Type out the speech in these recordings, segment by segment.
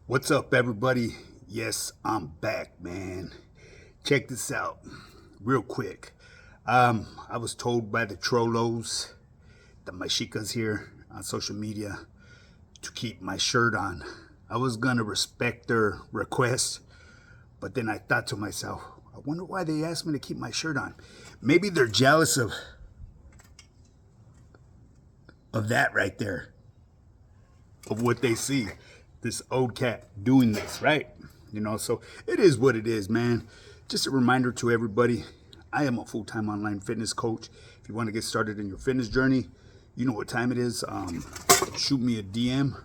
What's up, everybody? Yes, I'm back, man. Check this out real quick. I was told by the Trollos, the Mexicas here on social media, to keep my shirt on. I was gonna respect their request, but then I thought to myself, I wonder why they asked me to keep my shirt on. Maybe they're jealous of that right there, of what they see. This old cat doing this, right? So it is what it is, man. Just a reminder to everybody, I am a full-time online fitness coach. If you want to get started in your fitness journey, you know what time it is. Shoot me a DM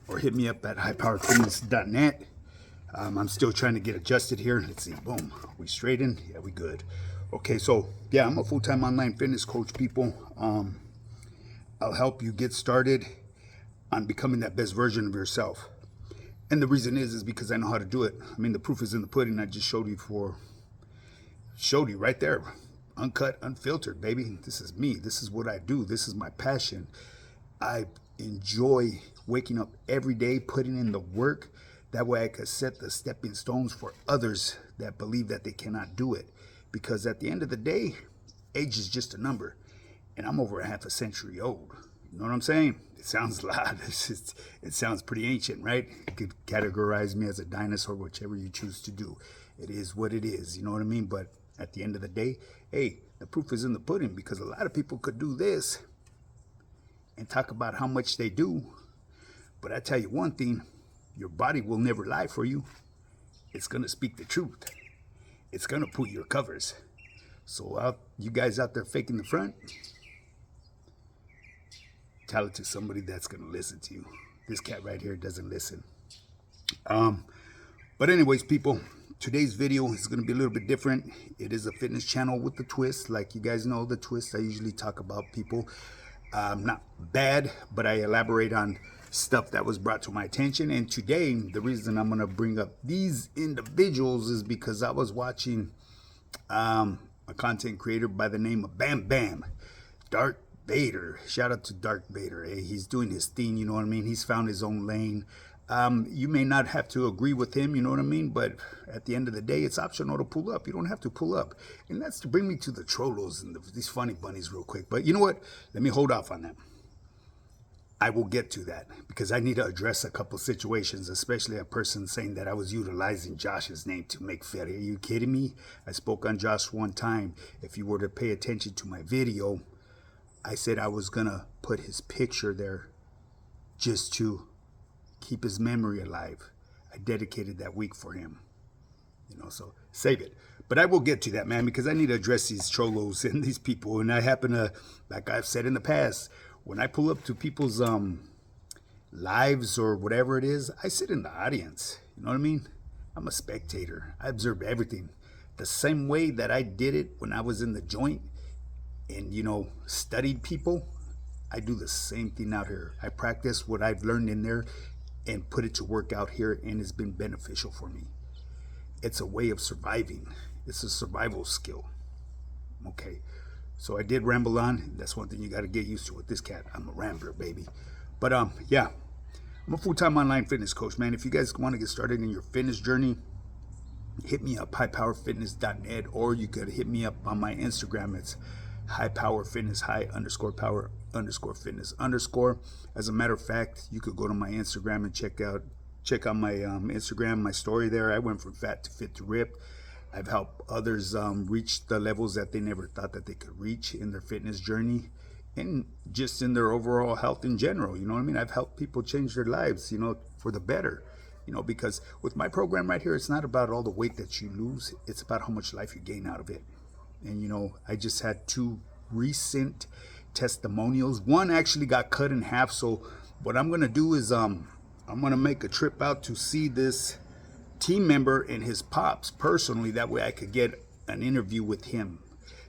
or hit me up at highpowerfitness.net. I'm still trying to get adjusted here. Let's see, boom, we straight in? Yeah, we good. Okay, so yeah, I'm a full-time online fitness coach, people. I'll help you get started on becoming that best version of yourself. And the reason is because I know how to do it. I mean, the proof is in the pudding. I just showed you right there. Uncut, unfiltered, baby. This is me. This is what I do. This is my passion. I enjoy waking up every day, putting in the work. That way I could set the stepping stones for others that believe that they cannot do it. Because at the end of the day, age is just a number. And I'm over a half a century old. You know what I'm saying? It sounds a lot. It sounds pretty ancient, right? You could categorize me as a dinosaur, whichever you choose to do. It is what it is, you know what I mean? But at the end of the day, hey, the proof is in the pudding, because a lot of people could do this and talk about how much they do. But I tell you one thing, your body will never lie for you. It's going to speak the truth. It's going to pull your covers. So you guys out there faking the front, tell it to somebody that's going to listen to you. This cat right here doesn't listen. But anyways, people, today's video is going to be a little bit different. It is a fitness channel with the twist. Like you guys know, the twist, I usually talk about people. Not bad, but I elaborate on stuff that was brought to my attention. And today, the reason I'm going to bring up these individuals is because I was watching a content creator by the name of Bam Bam, Darth Vader. Shout out to Darth Vader. Hey, he's doing his thing, you know what I mean? He's found his own lane. You may not have to agree with him, you know what I mean? But at the end of the day, it's optional to pull up. You don't have to pull up. And that's to bring me to the Trollos and these funny bunnies real quick. But you know what? Let me hold off on that. I will get to that because I need to address a couple situations, especially a person saying that I was utilizing Josh's name to make fed. Are you kidding me? I spoke on Josh one time. If you were to pay attention to my video, I said I was going to put his picture there just to keep his memory alive. I dedicated that week for him. So save it. But I will get to that, man, because I need to address these Trollos and these people. And I happen to, like I've said in the past, when I pull up to people's lives or whatever it is, I sit in the audience. You know what I mean? I'm a spectator. I observe everything. The same way that I did it when I was in the joint and, studied people, I do the same thing out here. I practice what I've learned in there and put it to work out here, and it's been beneficial for me. It's a way of surviving. It's a survival skill. Okay, so I did ramble on. That's one thing you got to get used to with this cat. I'm a rambler, baby. But yeah, I'm a full-time online fitness coach, man. If you guys want to get started in your fitness journey, hit me up, highpowerfitness.net, or you could hit me up on my Instagram. It's highpowerfitness, high_power_fitness_. As a matter of fact, you could go to my Instagram and check out my Instagram, my story there. I went from fat to fit to rip. I've helped others reach the levels that they never thought that they could reach in their fitness journey and just in their overall health in general. You know what I mean? I've helped people change their lives, for the better. Because with my program right here, it's not about all the weight that you lose. It's about how much life you gain out of it. And, I just had 2 recent testimonials. One actually got cut in half. So what I'm going to do is I'm going to make a trip out to see this team member and his pops personally. That way I could get an interview with him.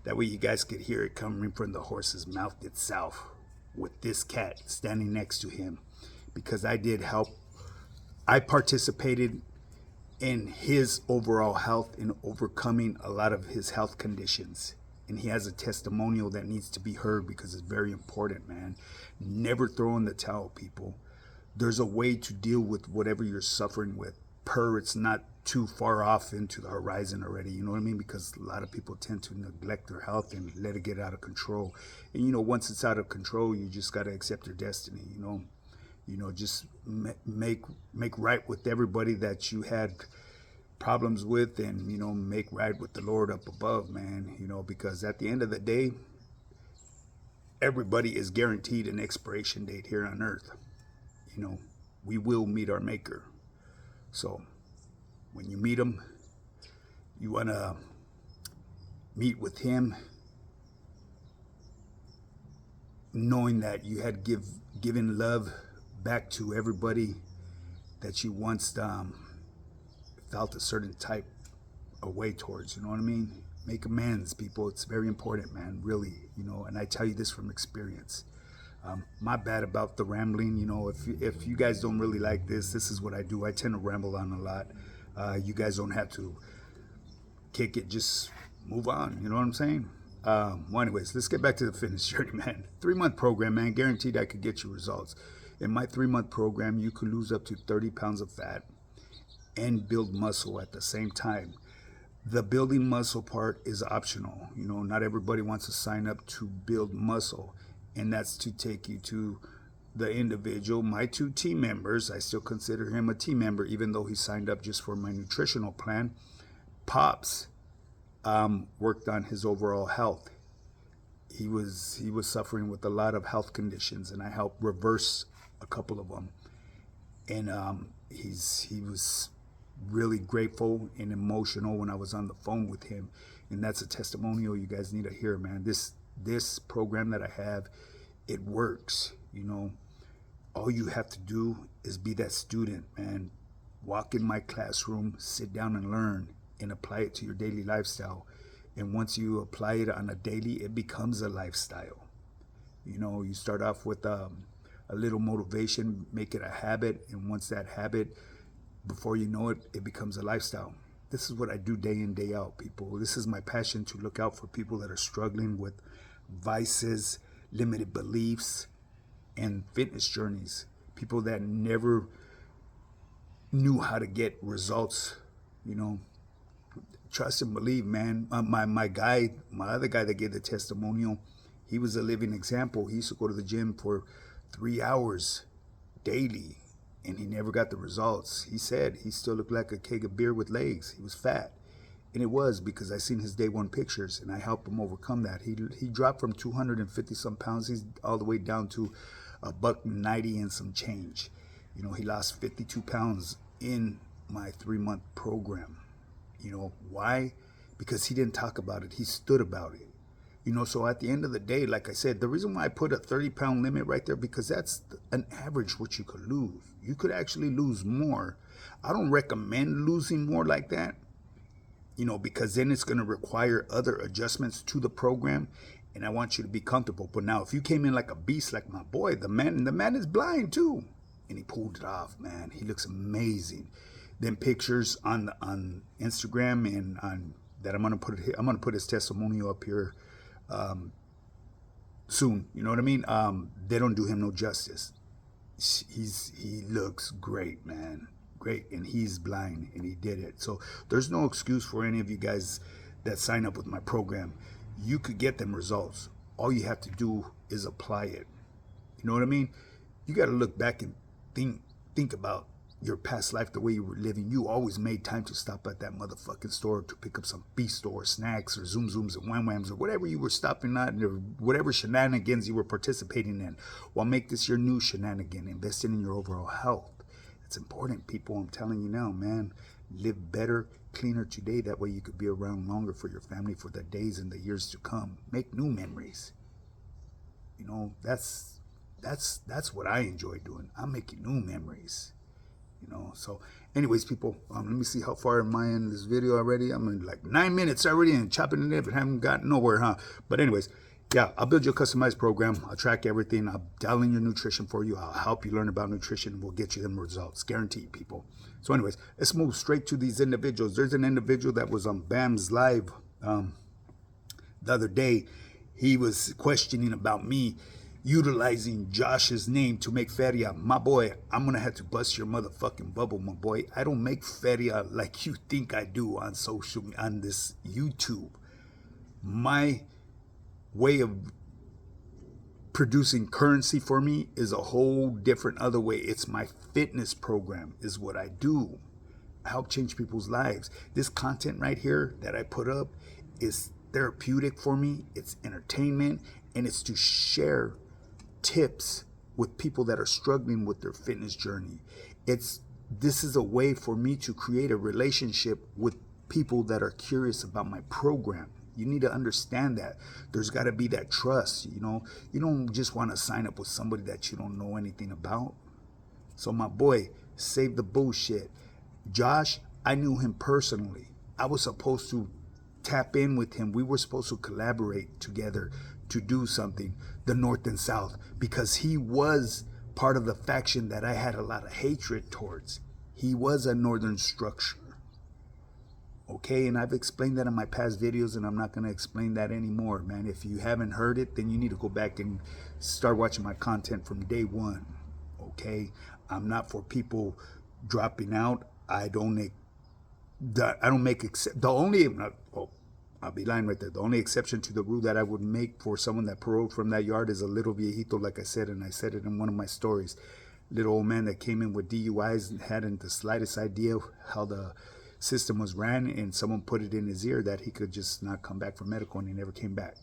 That way you guys could hear it coming from the horse's mouth itself with this cat standing next to him. Because I did help. I participated in his overall health and overcoming a lot of his health conditions. And he has a testimonial that needs to be heard because it's very important, man. Never throw in the towel, people. there's a way to deal with whatever you're suffering with. It's not too far off into the horizon already, you know what I mean? Because a lot of people tend to neglect their health and let it get out of control. And you know, once it's out of control, you just got to accept your destiny, you know, just make right with everybody that you had problems with, and you know, make right with the Lord up above, man, you know, because at the end of the day, everybody is guaranteed an expiration date here on earth. You know, we will meet our maker. So when you meet him, you want to meet with him knowing that you had given love back to everybody that you once felt a certain type of way towards, you know what I mean? Make amends, people. It's very important, man, really, you know, and I tell you this from experience. My bad about the rambling, you know, if you guys don't really like this is what I do. I tend to ramble on a lot. You guys don't have to kick it, just move on, you know what I'm saying? Well, anyways, let's get back to the fitness journey, man. 3-month program, man, guaranteed I could get you results. In my 3-month program, you could lose up to 30 pounds of fat and build muscle at the same time. The building muscle part is optional. You know, not everybody wants to sign up to build muscle, and that's to take you to the individual. My 2 team members, I still consider him a team member, even though he signed up just for my nutritional plan. Pops worked on his overall health. He was suffering with a lot of health conditions, and I helped reverse a couple of them. And he was really grateful and emotional when I was on the phone with him, and that's a testimonial you guys need to hear, man. This program that I have, it works. You know, all you have to do is be that student, man. Walk in my classroom, sit down and learn, and apply it to your daily lifestyle. And once you apply it on a daily, it becomes a lifestyle. You know, you start off with a little motivation, make it a habit, and once that habit, before you know it, it becomes a lifestyle. This is what I do day in, day out, people. This is my passion, to look out for people that are struggling with vices, limited beliefs, and fitness journeys. People that never knew how to get results, you know. Trust and believe, man. My other guy that gave the testimonial, he was a living example. He used to go to the gym for 3 hours daily, and he never got the results. He said he still looked like a keg of beer with legs. He was fat. And it was because I seen his day one pictures, and I helped him overcome that. He dropped from 250 some pounds. He's all the way down to $190 and some change. You know, he lost 52 pounds in my 3-month program. You know, why? Because he didn't talk about it. He stood about it. You know, so at the end of the day, like I said, the reason why I put a 30-pound limit right there, because that's an average what you could lose. You could actually lose more. I don't recommend losing more like that, you know, because then it's going to require other adjustments to the program, and I want you to be comfortable. But now, if you came in like a beast, like my boy, the man is blind too, and he pulled it off, man. He looks amazing. Then pictures on Instagram and on that I'm gonna put his testimonial up here soon. You know what I mean? They don't do him no justice. He looks great, man. Great, and he's blind, and he did it. So there's no excuse for any of you guys that sign up with my program. You could get them results. All you have to do is apply it. You know what I mean? You got to look back and think about your past life, the way you were living. You always made time to stop at that motherfucking store to pick up some feast or snacks or zoom zooms and wham whams or whatever you were stopping at, or whatever shenanigans you were participating in. Well, make this your new shenanigan, investing in your overall health. It's important, people. I'm telling you now, man. Live better, cleaner today. That way you could be around longer for your family for the days and the years to come. Make new memories. You know, that's what I enjoy doing. I'm making new memories. You know, so anyways, people, let me see how far am I in this video already. I'm in like 9 minutes already and chopping it up and haven't gotten nowhere, huh? But anyways, yeah, I'll build you a customized program. I'll track everything. I'll dial in your nutrition for you. I'll help you learn about nutrition, and we'll get you them results, guaranteed, people. So anyways, let's move straight to these individuals. There's an individual that was on Bam's live the other day. He was questioning about me, utilizing Josh's name to make feria. My boy, I'm gonna have to bust your motherfucking bubble, my boy. I don't make feria like you think I do on this YouTube. My way of producing currency for me is a whole different other way. It's my fitness program is what I do. I help change people's lives. This content right here that I put up is therapeutic for me. It's entertainment, and it's to share tips with people that are struggling with their fitness journey. This is a way for me to create a relationship with people that are curious about my program. You need to understand that there's got to be that trust. You know, you don't just want to sign up with somebody that you don't know anything about. So my boy, save the bullshit. Josh, I knew him personally. I was supposed to tap in with him. We were supposed to collaborate together to do something, the North and South, because he was part of the faction that I had a lot of hatred towards. He was a Northern structure. Okay, and I've explained that in my past videos, and I'm not going to explain that anymore, man. If you haven't heard it, then you need to go back and start watching my content from day one. Okay, I'm not for people dropping out. I don't make the only, I'll be lying right there. The only exception to the rule that I would make for someone that paroled from that yard is a little viejito, like I said, and I said it in one of my stories. Little old man that came in with DUIs and hadn't the slightest idea how the system was ran, and someone put it in his ear that he could just not come back for medical, and he never came back.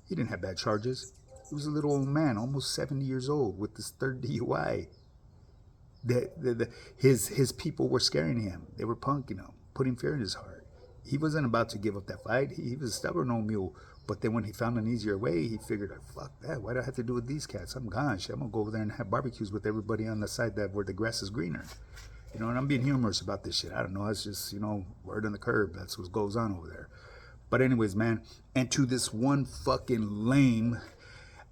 He didn't have bad charges. He was a little old man, almost 70 years old, with this third DUI. His people were scaring him. They were punking him, putting fear in his heart. He wasn't about to give up that fight. He was a stubborn old mule. But then when he found an easier way, he figured, fuck that. Why do I have to do with these cats? I'm gone. Shit, I'm going to go over there and have barbecues with everybody on the side where the grass is greener. You know, and I'm being humorous about this shit. I don't know. It's just, word on the curb. That's what goes on over there. But anyways, man. And to this one fucking lame,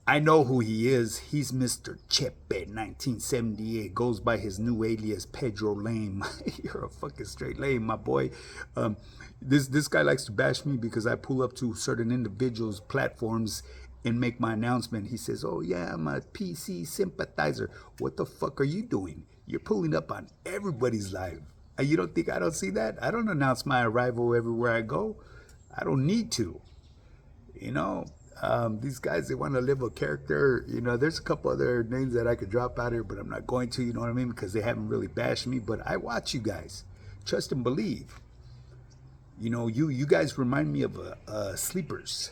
I know who he is. He's Mr. Chepe, 1978. Goes by his new alias, Pedro Lame. You're a fucking straight lame, my boy. This guy likes to bash me because I pull up to certain individuals' platforms and make my announcement. He says, oh yeah, I'm a PC sympathizer. What the fuck are you doing? You're pulling up on everybody's live. You don't think I don't see that? I don't announce my arrival everywhere I go. I don't need to. These guys, they want to live a character. There's a couple other names that I could drop out here, but I'm not going to, you know what I mean? Because they haven't really bashed me, but I watch you guys. Trust and believe. You guys remind me of sleepers.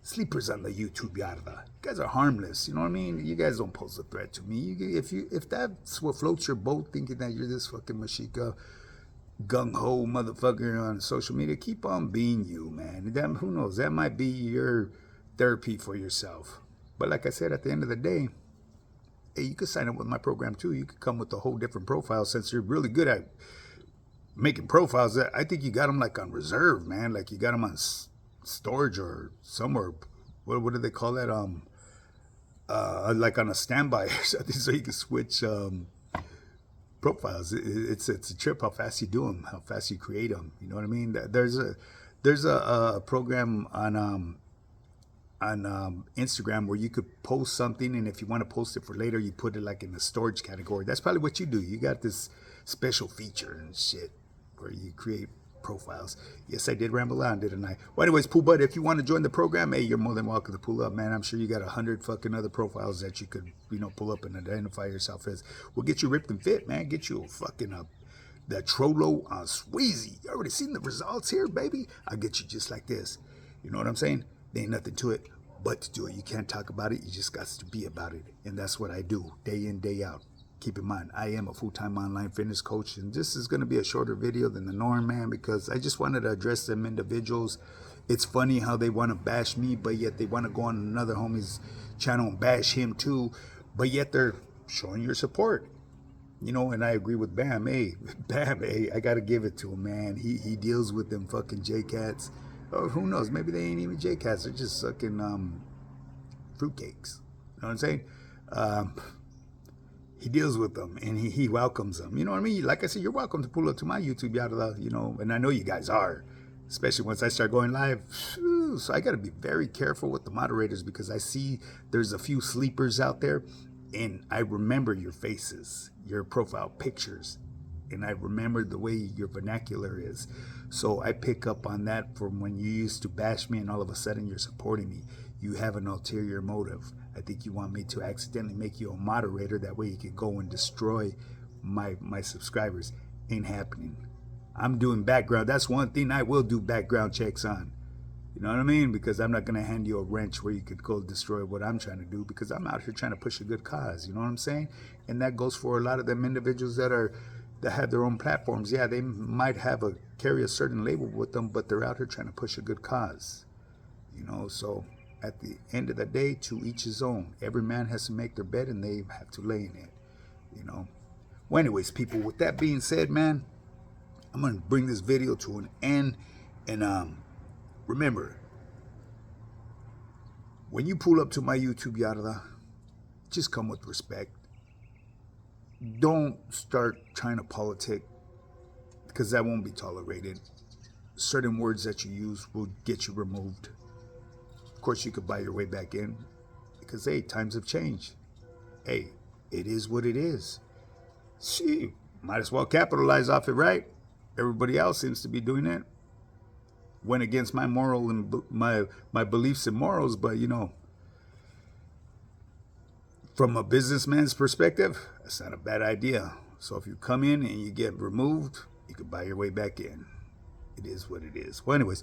Sleepers on the YouTube yarda. You guys are harmless, you know what I mean? You guys don't pose a threat to me. If that's what floats your boat, thinking that you're this fucking Mexica gung-ho motherfucker on social media, keep on being you, man. Who knows? That might be your therapy for yourself. But like I said, at the end of the day, hey, you could sign up with my program too. You could come with a whole different profile since you're really good at making profiles. I think you got them like on reserve, man. Like you got them on storage or somewhere. What do they call that? Like on a standby or something, so you can switch profiles. It's a trip how fast you do them, how fast you create them. You know what I mean? There's a program on Instagram where you could post something, and if you want to post it for later, you put it like in the storage category. That's probably what you do. You got this special feature and shit where you create profiles. Yes, I did ramble on, didn't I? Well, anyways, Pooh Bud, if you want to join the program, hey, you're more than welcome to pull up, man. I'm sure you got 100 fucking other profiles that you could, pull up and identify yourself as. We'll get you ripped and fit, man. Get you a fucking that Trollo on Sweezy. You already seen the results here, baby. I'll get you just like this. You know what I'm saying? There ain't nothing to it but to do it. You can't talk about it. You just got to be about it. And that's what I do day in, day out. Keep in mind, I am a full-time online fitness coach, and this is going to be a shorter video than the norm, man, because I just wanted to address them individuals. It's funny how they want to bash me, but yet they want to go on another homie's channel and bash him too, but yet they're showing your support. And I agree with Bam. Hey, Bam, hey, I got to give it to him, man. He deals with them fucking J-Cats. Oh, who knows? Maybe they ain't even J-Cats. They're just sucking fruitcakes. You know what I'm saying? He deals with them, and he welcomes them. You know what I mean? Like I said, you're welcome to pull up to my YouTube, and I know you guys are. especially once I start going live. So I got to be very careful with the moderators because I see there's a few sleepers out there, and I remember your faces, your profile pictures, and I remember the way your vernacular is. So I pick up on that from when you used to bash me and all of a sudden you're supporting me. You have an ulterior motive. I think you want me to accidentally make you a moderator. That way you can go and destroy my subscribers. Ain't happening. I'm doing background. That's one thing I will do background checks on. You know what I mean? Because I'm not going to hand you a wrench where you could go destroy what I'm trying to do, because I'm out here trying to push a good cause. You know what I'm saying? And that goes for a lot of them individuals that have their own platforms. Yeah, they might carry a certain label with them, but they're out here trying to push a good cause. You know, so at the end of the day, to each his own. Every man has to make their bed and they have to lay in it. You know. Well, anyways, people, with that being said, man, I'm going to bring this video to an end. And remember, when you pull up to my YouTube, yada, just come with respect. Don't start trying to politic, because that won't be tolerated. Certain words that you use will get you removed. Of course, you could buy your way back in, because, hey, times have changed. Hey, it is what it is. See, might as well capitalize off it, right? Everybody else seems to be doing it. Went against my moral and my beliefs and morals, but, you know, from a businessman's perspective, that's not a bad idea. So if you come in and you get removed, you can buy your way back in. It is what it is. Well, anyways,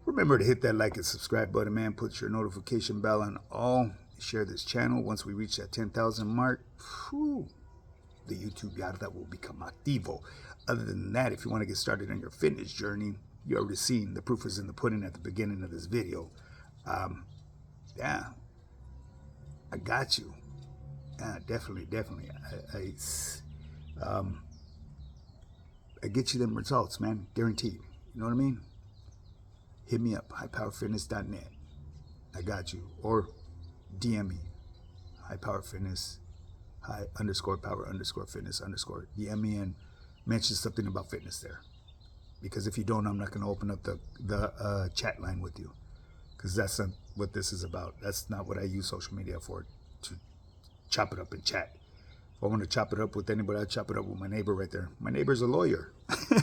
remember to hit that like and subscribe button, man. Put your notification bell on all. Share this channel. Once we reach that 10,000 mark, the YouTube yada will become activo. Other than that, if you want to get started on your fitness journey, you already seen the proof is in the pudding at the beginning of this video. Yeah, I got you. Yeah, definitely. I get you them results, man, guaranteed. You know what I mean? Hit me up, highpowerfitness.net. I got you. Or DM me, highpowerfitness, high_power_fitness_. DM me and mention something about fitness there. Because if you don't, I'm not going to open up the chat line with you. Because that's not what this is about. That's not what I use social media for, to chop it up and chat. If I want to chop it up with anybody, I'll chop it up with my neighbor right there. My neighbor's a lawyer.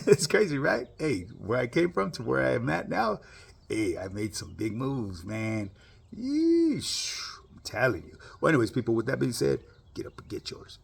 It's crazy, right? Hey, where I came from to where I am at now, hey, I made some big moves, man. Yeesh, I'm telling you. Well, anyways, people, with that being said, get up and get yours.